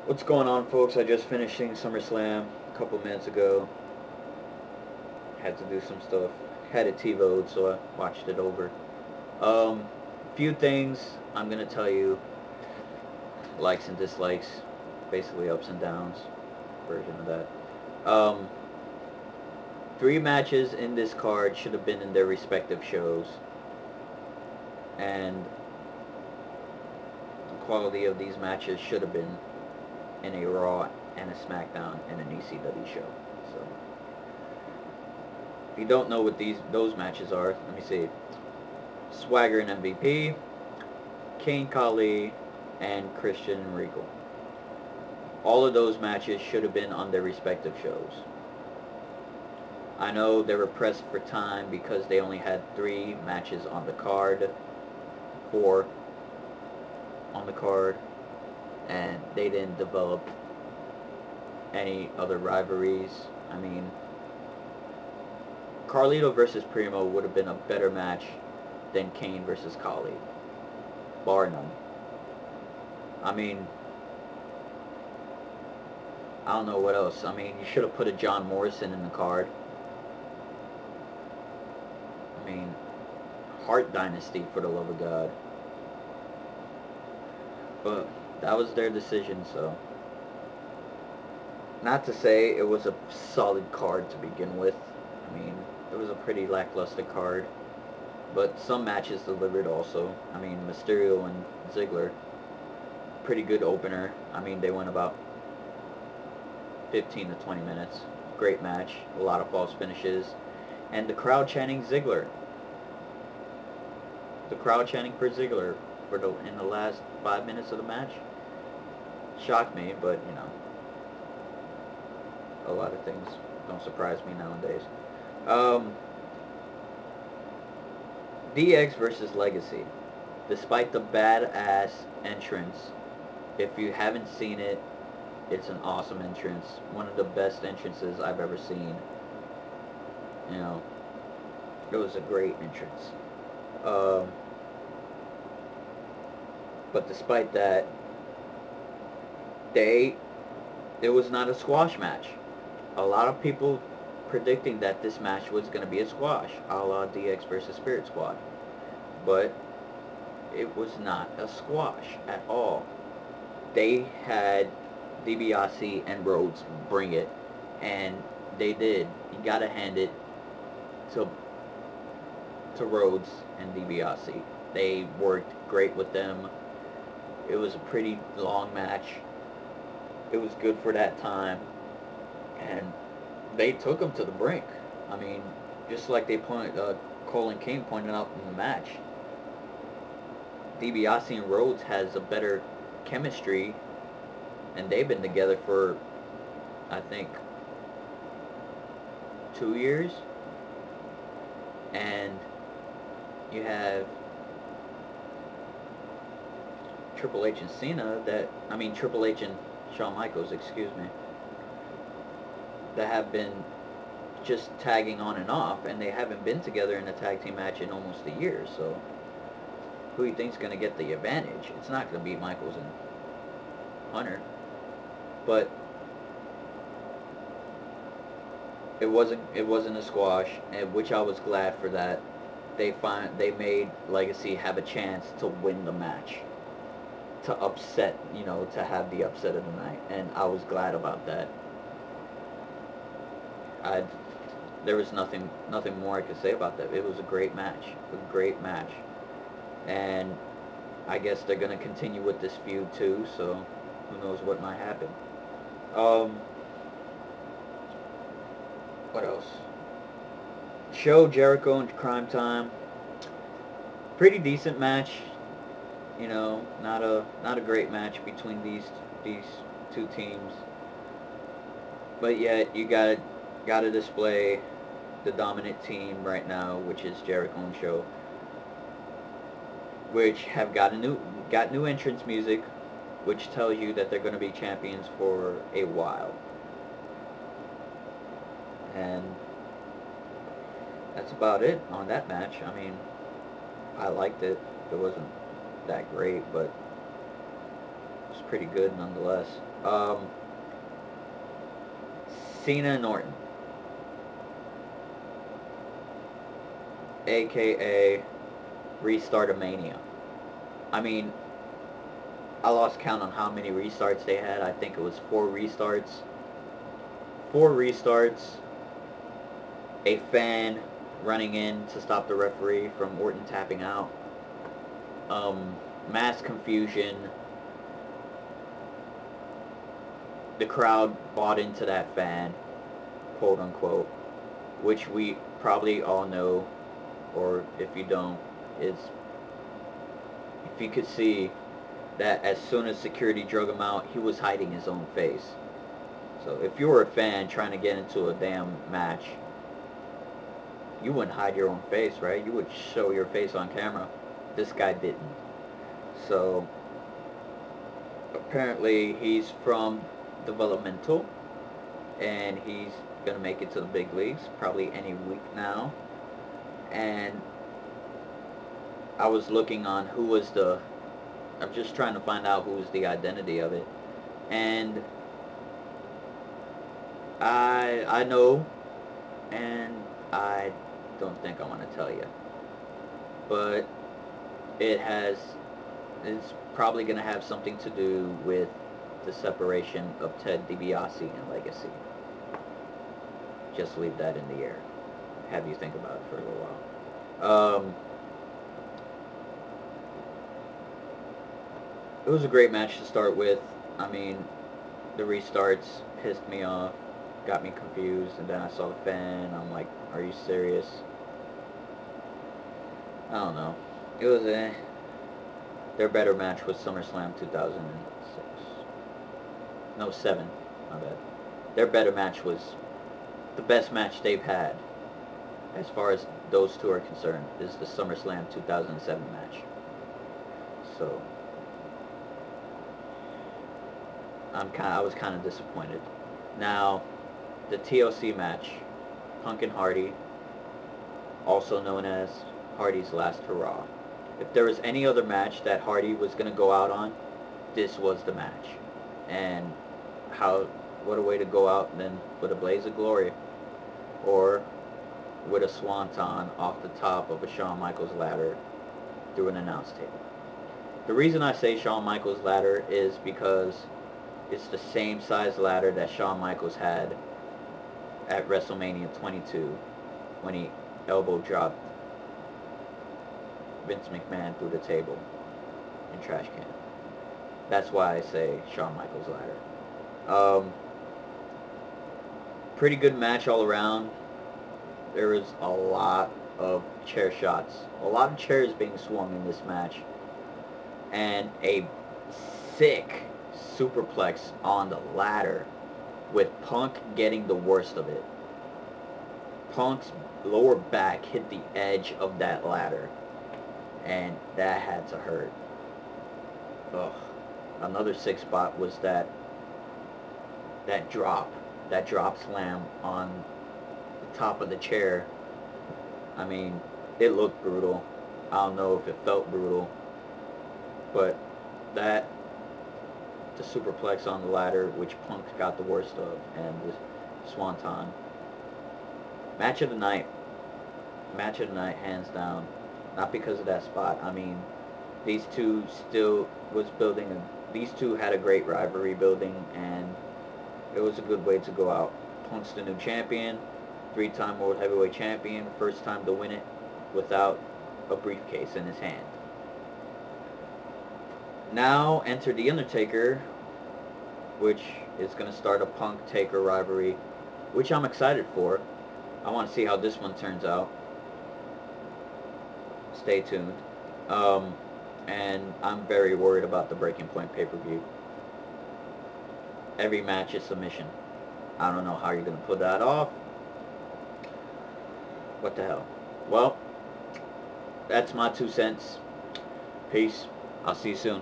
What's going on, folks? I just finished seeing Summerslam a couple minutes ago. Had to do some stuff. Had it TiVo'd, so I watched it over. Few things I'm gonna tell you, likes and dislikes, basically ups and downs version of that. Um, Three matches in this card should have been in their respective shows, and the quality of these matches should have been in a Raw and a SmackDown and an ECW show. So, if you don't know what those matches are, let me see. Swagger and MVP, Kane Khali, and Christian Regal. All of those matches should have been on their respective shows. I know they were pressed for time because they only had 3 matches on the card, 4 on the card, and they didn't develop any other rivalries. I mean, Carlito versus Primo would have been a better match than Kane versus Khali, bar none. I mean, I don't know what else. I mean, you should have put a John Morrison in the card. I mean, Hart Dynasty, for the love of God. But that was their decision, so. Not to say it was a solid card to begin with. I mean, it was a pretty lackluster card. But some matches delivered also. I mean, Mysterio and Ziggler, pretty good opener. I mean, they went about 15 to 20 minutes. Great match. A lot of false finishes. And the crowd chanting Ziggler. The crowd chanting for Ziggler in the last 5 minutes of the match shocked me, but you know, a lot of things don't surprise me nowadays. Um, DX versus Legacy. Despite the badass entrance, if you haven't seen it, it's an awesome entrance. One of the best entrances I've ever seen. You know, it was a great entrance. Um, but despite that, they it was not a squash match. A lot of people predicting that this match was going to be a squash, a la DX versus Spirit Squad. But it was not a squash at all. They had DiBiase and Rhodes bring it, and they did. You gotta hand it to Rhodes and DiBiase. They worked great with them. It was a pretty long match. It was good for that time, and they took them to the brink. I mean, just like Cole and King pointed out in the match, DiBiase and Rhodes has a better chemistry, and they've been together for, I think, 2 years. And you have Triple H and Cena Triple H and Shawn Michaels, excuse me, that have been just tagging on and off, and they haven't been together in a tag team match in almost a year. So, who do you think's going to get the advantage? It's not going to be Michaels and Hunter, but it wasn't a squash, which I was glad for that. They made Legacy have a chance to win the match, to upset, to have the upset of the night, and I was glad about that. I There was nothing more I could say about that. It was a great match, and I guess they're gonna continue with this feud too. So who knows what might happen. Um, what else? Show Jericho and Crime Time. Pretty decent match. Not a great match between these two teams. But yet you gotta display the dominant team right now, which is Jericho and Show, which have got new entrance music, which tells you that they're going to be champions for a while. And that's about it on that match. I mean, I liked it. It wasn't that great, but it's pretty good nonetheless. Cena and Orton, a.k.a. Restart of Mania. I mean, I lost count on how many restarts they had. I think it was 4 restarts. 4 restarts. A fan running in to stop the referee from Orton tapping out. Mass confusion. The crowd bought into that fan, quote unquote, which we probably all know, or if you don't, is if you could see that as soon as security drug him out, he was hiding his own face. So if you were a fan trying to get into a damn match, you wouldn't hide your own face, right? You would show your face on camera. This guy didn't. So apparently he's from developmental, and he's gonna make it to the big leagues probably any week now. And I was looking on who was the, I'm just trying to find out who was the identity of it, and I know, and I don't think I want to tell you, but it's probably going to have something to do with the separation of Ted DiBiase and Legacy. Just leave that in the air. Have you think about it for a little while. It was a great match to start with. I mean, the restarts pissed me off, got me confused, and then I saw the fan. I'm like, are you serious? I don't know. It was their better match was SummerSlam 2006. No, 7. My bad. Their better match was the best match they've had, as far as those two are concerned, is the SummerSlam 2007 match. So I was kind of disappointed. Now, the TLC match, Punk and Hardy, also known as Hardy's last hurrah. If there was any other match that Hardy was going to go out on, this was the match. And what a way to go out than with a blaze of glory, or with a swanton off the top of a Shawn Michaels ladder through an announce table. The reason I say Shawn Michaels ladder is because it's the same size ladder that Shawn Michaels had at WrestleMania 22 when he elbow dropped Vince McMahon through the table in trash can. That's why I say Shawn Michaels ladder. Pretty good match all around. There was a lot of chair shots. A lot of chairs being swung in this match. And a sick superplex on the ladder with Punk getting the worst of it. Punk's lower back hit the edge of that ladder, and that had to hurt. Ugh. Another sick spot was that drop slam on the top of the chair. I mean, it looked brutal. I don't know if it felt brutal, but the superplex on the ladder, which Punk got the worst of, and the swanton. Match of the night, hands down. Not because of that spot. I mean, these two had a great rivalry building, and it was a good way to go out. Punk's the new champion, 3-time World Heavyweight Champion, first time to win it without a briefcase in his hand. Now enter The Undertaker, which is going to start a Punk-Taker rivalry, which I'm excited for. I want to see how this one turns out. Stay tuned. And I'm very worried about the Breaking Point pay-per-view. Every match is submission. I don't know how you're going to pull that off. What the hell? Well, that's my 2 cents. Peace. I'll see you soon.